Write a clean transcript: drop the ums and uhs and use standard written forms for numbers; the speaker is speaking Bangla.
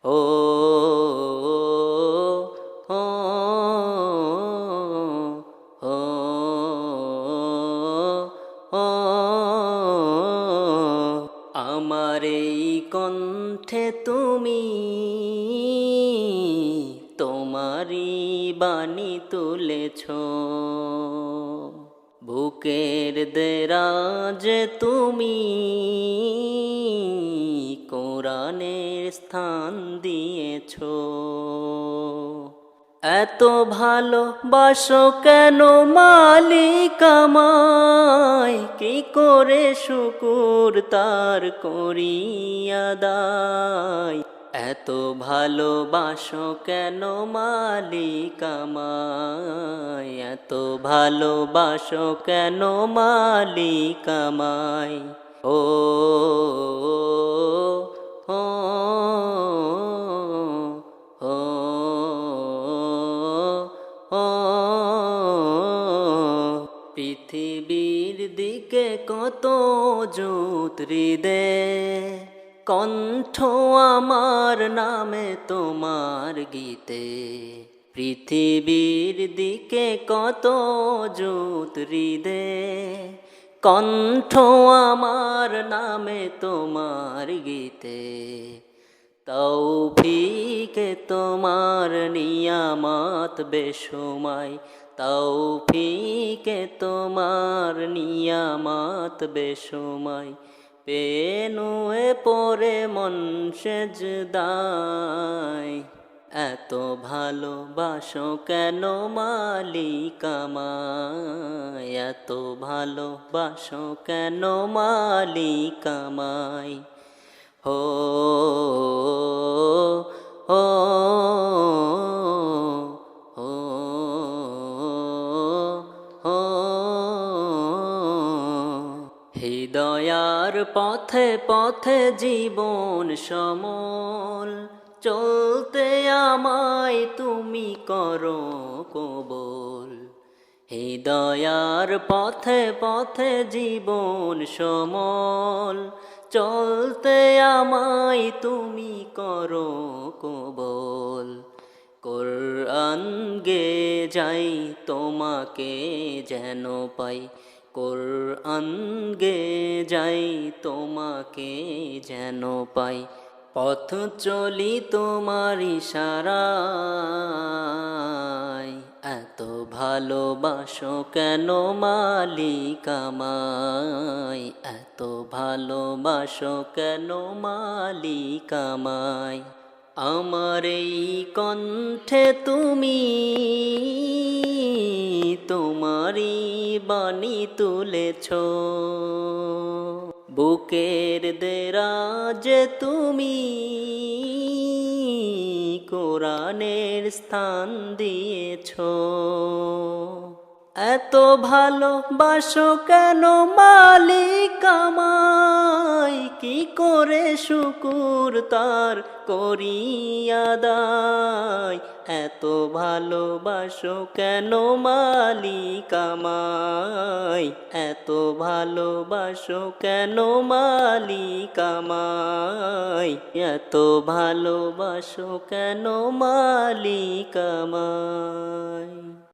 ও ও ও ও আমার এই কণ্ঠে তুমি তোমারি বাণী তুলেছ, বুকের দেরাজে তুমি কোরআনের স্থান দিয়েছ। এত ভালোবাসো কেন মালিক আমায়, কি করে শুকুর তার করি আদায়। এত ভালোবাসো কেন মালিক আমায়, এত ভালোবাসো কেন মালিক আমায়। ও ও ও ও পৃথিবীর দিকে কত জুত হৃদে, কণ্ঠ আমার নামে তোমার গীতে। পৃথিবীর দিকে কত জুত হৃদে, কণ্ঠ আমার নামে তোমার গীতে। তৌফিকে তোমার নিয়ামত বেশুমাই, তৌফিকে তোমার নিয়ামত বেশুমাই। পেনুয়ে পরে মন সেজদায়, এত ভালোবাসো কেন মালিক আমায়, এত ভালোবাসো কেন মালিক আমায়। ও ও ও ও হৃদয়ার পথে পথে জীবন সমল, চলতে আমায় তুমি করো কবুল। হৃদয়ার পথে পথে জীবন সমল, চলতে আমায় তুমি করো কবুল। কোরআন গে যাই তোমাকে যেন পাই, কোরআন গে যাই তোমাকে যেন পাই। পথ চলি তোমার ইশারায়, এত ভালোবাসো কেন মালিক আমায়, এত ভালোবাসো কেন মালিক আমায়। আমার এই কণ্ঠে তুমি তোমারি বাণী তুলেছ, বুকের দেরাজে তুমি কোরআনের স্থান দিয়েছ। এত ভালোবাসো কেন মালিক আমায়, কি করে শুকুর তার করি আদায়। এত ভালোবাসো কেন মালিক আমায়, এত ভালোবাসো কেন মালিক আমায়, এত ভালোবাসো কেন মালিক আমায়।